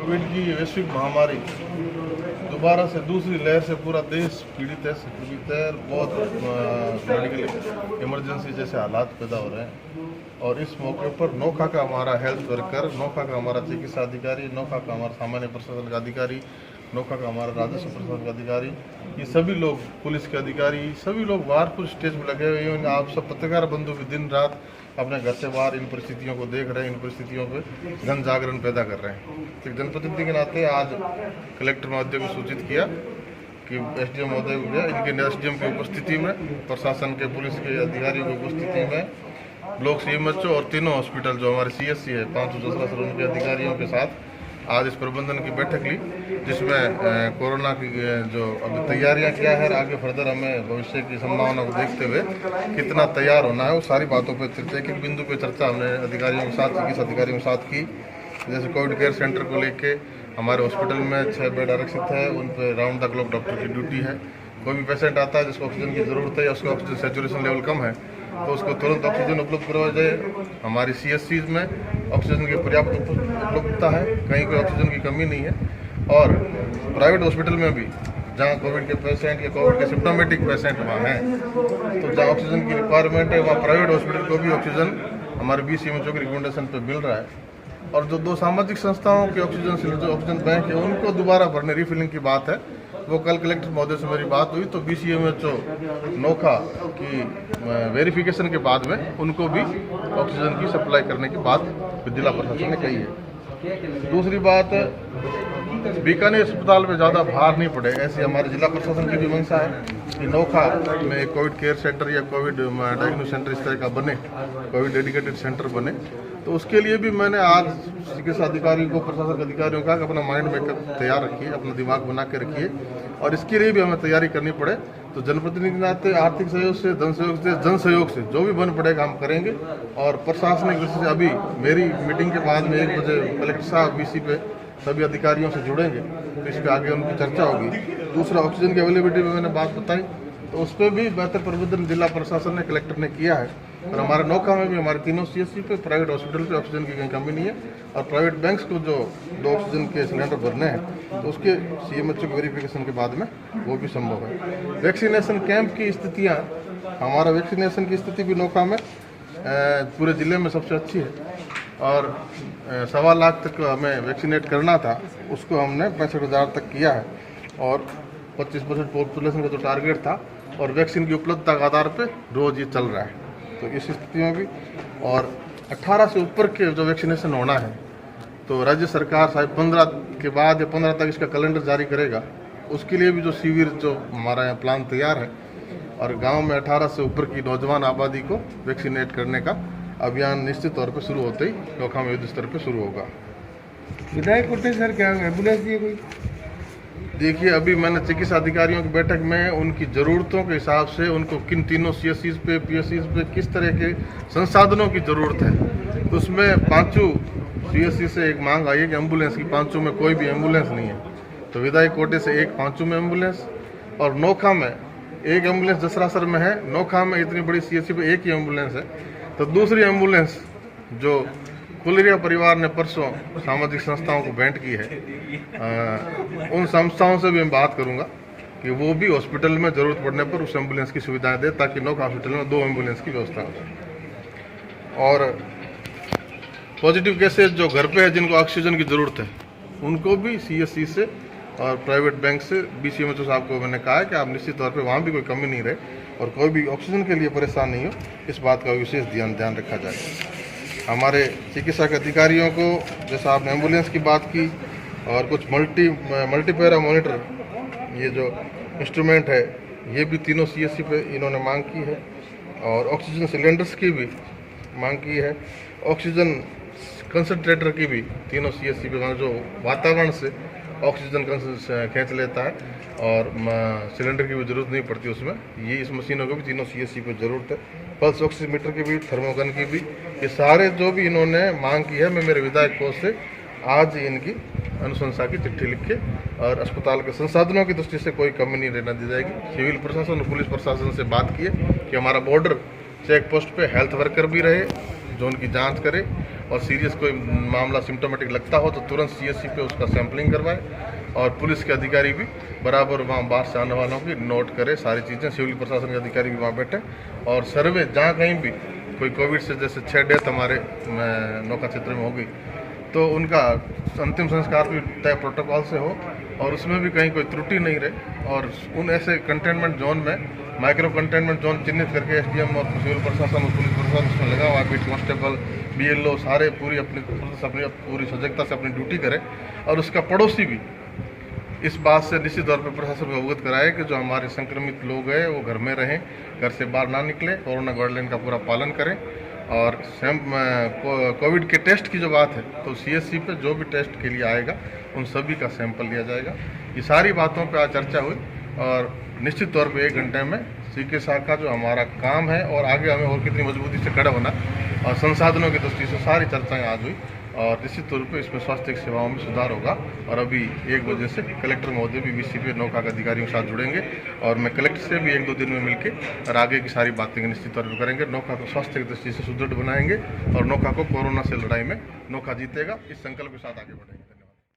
Covid की वैश्विक महामारी दोबारा से दूसरी लहर से पूरा देश पीड़ित है, संक्रमित है। बहुत मेडिकल इमरजेंसी जैसे हालात पैदा हो रहे हैं और इस मौके पर नोखा का हमारा हेल्थ वर्कर, नोखा का हमारा चिकित्सा अधिकारी, नोखा का हमारा सामान्य प्रशासन का अधिकारी, नोखा का हमारा राजस्व प्रशासन का अधिकारी, ये सभी लोग, पुलिस के अधिकारी, सभी लोग बाहर कुछ स्टेज में लगे हुए हैं। आप सब पत्रकार बंधु भी दिन रात अपने घर से बाहर इन परिस्थितियों को देख रहे हैं, इन परिस्थितियों पे जन जागरण पैदा कर रहे हैं। एक जनप्रतिनिधि के नाते आज कलेक्टर महोदय को सूचित किया कि एसडीएम महोदय हो गया, इनके एसडीएम की उपस्थिति में, प्रशासन के, पुलिस के अधिकारियों की उपस्थिति में ब्लॉक सीएमएचओ और तीनों हॉस्पिटल जो हमारे सीएससी है, 5 सर उनके अधिकारियों के साथ आज इस प्रबंधन की बैठक ली, जिसमें कोरोना की जो अभी तैयारियां क्या है, आगे फर्दर हमें भविष्य की संभावना को देखते हुए कितना तैयार होना है, वो सारी बातों पर चर्चा, एक एक बिंदु पे चर्चा हमने अधिकारियों के साथ, चिकित्सा अधिकारियों के साथ की। जैसे कोविड केयर सेंटर को लेके हमारे हॉस्पिटल में 6 बेड आरक्षित है, उन पर राउंड द क्लॉक डॉक्टर की ड्यूटी है। कोई भी पेशेंट आता है जिसको ऑक्सीजन की ज़रूरत है या उसका ऑक्सीजन सेचुरेशन लेवल कम है, तो उसको तुरंत ऑक्सीजन उपलब्ध करवाया जाए। हमारी सीएससी में ऑक्सीजन की पर्याप्त उपलब्धता है, कहीं कोई ऑक्सीजन की कमी नहीं है। और प्राइवेट हॉस्पिटल में भी जहाँ कोविड के पेशेंट या कोविड के सिम्टोमेटिक पेशेंट वहाँ हैं, तो जहाँ ऑक्सीजन की रिक्वायरमेंट है, वहाँ प्राइवेट हॉस्पिटल को भी ऑक्सीजन हमारे BCMHO की रिकमेंडेशन पर मिल रहा है। और जो 2 सामाजिक संस्थाओं के ऑक्सीजन सिलेंडर, जो ऑक्सीजन बैंक है, उनको दोबारा भरने, रिफिलिंग की बात है, वो कल कलेक्टर महोदय से मेरी बात हुई, तो BCMHO नोखा की वेरिफिकेशन के बाद में उनको भी ऑक्सीजन की सप्लाई करने की बात जिला प्रशासन ने कही है। दूसरी बात, बीकानेर अस्पताल में ज़्यादा भार नहीं पड़े, ऐसी हमारे जिला प्रशासन की भी मंशा है कि नोखा में कोविड केयर सेंटर या कोविड डायग्नोस सेंटर इस तरह का बने, कोविड डेडिकेटेड सेंटर बने। तो उसके लिए भी मैंने आज चिकित्सा अधिकारी को, प्रशासन अधिकारियों का अपना माइंड मेकअप तैयार रखिए, अपना दिमाग बना के रखिए, और इसके लिए भी हमें तैयारी करनी पड़े तो जनप्रतिनिधि नाते आर्थिक सहयोग से, धन सहयोग से, जन सहयोग से जो भी बन पड़ेगा हम करेंगे। और प्रशासनिक दृष्टि से अभी मेरी मीटिंग के बाद में 1 बजे कलेक्टर साहब BC पे सभी अधिकारियों से जुड़ेंगे, तो इस पर आगे उनकी चर्चा होगी। दूसरा, ऑक्सीजन की अवेलेबिलिटी में मैंने बात बताई, तो उस पर भी बेहतर प्रबंधन जिला प्रशासन ने, कलेक्टर ने किया है। और हमारे नोखा में भी हमारे तीनों CSC पे, प्राइवेट हॉस्पिटल पे ऑक्सीजन की कहीं कमी नहीं है। और प्राइवेट बैंक्स को जो 2 ऑक्सीजन के सिलेंडर भरने हैं, तो उसके CMHO वेरिफिकेशन के बाद में वो भी संभव है। वैक्सीनेशन कैंप की स्थितियाँ, हमारा वैक्सीनेशन की स्थिति भी नोखा में पूरे ज़िले में सबसे अच्छी है। और 1.25 लाख तक हमें वैक्सीनेट करना था, उसको हमने 65,000 तक किया है। और 25% पॉपुलेशन का जो टारगेट था, और वैक्सीन की उपलब्धता के आधार पर रोज़ ये चल रहा है। तो इस स्थिति में भी, और 18 से ऊपर के जो वैक्सीनेशन होना है, तो राज्य सरकार शायद 15 के बाद या 15 तक इसका कैलेंडर जारी करेगा। उसके लिए भी जो शिविर, जो हमारा यहाँ प्लान तैयार है, और गांव में 18 से ऊपर की नौजवान आबादी को वैक्सीनेट करने का अभियान निश्चित तौर पर शुरू होते ही नोखा में युद्ध स्तर पर शुरू होगा। विधायक कोटे सर, क्या एम्बुलेंस दिए कोई? देखिए, अभी मैंने चिकित्सा अधिकारियों की बैठक में उनकी ज़रूरतों के हिसाब से उनको किन तीनों CSCs पे, PSCs पे किस तरह के संसाधनों की ज़रूरत है, तो उसमें 5 CSC से एक मांग आई है कि एम्बुलेंस की, 5 में कोई भी एम्बुलेंस नहीं है। तो विधायक कोटे से एक 5 में एम्बुलेंस, और नोखा में एक एम्बुलेंस जसरासर में है। नोखा में इतनी बड़ी CSC पे एक ही एम्बुलेंस है। तो दूसरी एम्बुलेंस जो कुलरिया परिवार ने परसों सामाजिक संस्थाओं को भेंट की है, उन संस्थाओं से भी मैं बात करूंगा कि वो भी हॉस्पिटल में ज़रूरत पड़ने पर उस एम्बुलेंस की सुविधाएं दे, ताकि नोखा हॉस्पिटल में 2 एम्बुलेंस की व्यवस्था हो जाए। और पॉजिटिव केसेज जो घर पे है, जिनको ऑक्सीजन की ज़रूरत है, उनको भी CSC से और प्राइवेट बैंक से BCMHO साहब को मैंने कहा है कि आप निश्चित तौर पे वहाँ भी कोई कमी नहीं रहे और कोई भी ऑक्सीजन के लिए परेशान नहीं हो, इस बात का विशेष ध्यान रखा जाए। हमारे चिकित्सा के अधिकारियों को, जैसा आपने एम्बुलेंस की बात की, और कुछ मल्टीपैरा मॉनिटर, ये जो इंस्ट्रूमेंट है, ये भी तीनों CSC पे इन्होंने मांग की है। और ऑक्सीजन सिलेंडर्स की भी मांग की है। ऑक्सीजन कंसनट्रेटर की भी तीनों CSC पे, जो वातावरण से ऑक्सीजन खींच लेता है और सिलेंडर की भी ज़रूरत नहीं पड़ती उसमें, ये इस मशीनों को भी तीनों CSC पे ज़रूरत है। पल्स ऑक्सीमीटर की भी, थर्मोगन की भी, ये सारे जो भी इन्होंने मांग की है, मैं मेरे विधायक कोष से आज इनकी अनुशंसा की चिट्ठी लिख के, और अस्पताल के संसाधनों की दृष्टि से कोई कमी नहीं रहने दी जाएगी। सिविल प्रशासन और पुलिस प्रशासन से बात की है कि हमारा बॉर्डर चेक पोस्ट पे हेल्थ वर्कर भी रहे, जो उनकी जांच करे, और सीरियस कोई मामला सिम्टोमेटिक लगता हो तो तुरंत CSC पे उसका सैंपलिंग करवाए, और पुलिस के अधिकारी भी बराबर वहाँ बाहर से आने वालों की नोट करे सारी चीज़ें, सिविल प्रशासन के अधिकारी भी वहाँ बैठे, और सर्वे जहाँ कहीं भी कोई कोविड से जैसे 6 डेथ हमारे नौका क्षेत्र में हो गई तो उनका अंतिम संस्कार भी तय प्रोटोकॉल से हो, और उसमें भी कहीं कोई त्रुटि नहीं रहे, और उन ऐसे कंटेनमेंट जोन में माइक्रो कंटेनमेंट जोन चिन्हित करके SDM और सिविल प्रशासन और पुलिस प्रशासन उसमें लगा हुआ, बीट कांस्टेबल BLO सारे अपनी पूरी सजगता से अपनी ड्यूटी करें, और उसका पड़ोसी भी इस बात से निश्चित तौर पर प्रशासन को अवगत कराए कि जो हमारे संक्रमित लोग हैं वो घर में रहें, घर से बाहर ना निकले, कोरोना गाइडलाइन का पूरा पालन करें। और कोविड के टेस्ट की जो बात है तो CSC पे जो भी टेस्ट के लिए आएगा उन सभी का सैंपल लिया जाएगा। ये सारी बातों पे आज चर्चा हुई, और निश्चित तौर पे 1 घंटे में चिकित्सा का जो हमारा काम है और आगे हमें और कितनी मजबूती से खड़ा होना और संसाधनों की दृष्टि से सारी चर्चाएं आज हुई, और निश्चित तौर पे इसमें स्वास्थ्य सेवाओं में सुधार होगा। और अभी 1 बजे से कलेक्टर महोदय भी VCP नौका के अधिकारियों के साथ जुड़ेंगे, और मैं कलेक्टर से भी 1-2 दिन में मिलकर और आगे की सारी बातें निश्चित तौर पर करेंगे। नौका को स्वास्थ्य की दृष्टि से सुदृढ़ बनाएंगे, और नौका को कोरोना से लड़ाई में नौका जीतेगा, इस संकल्प के साथ आगे बढ़ेंगे।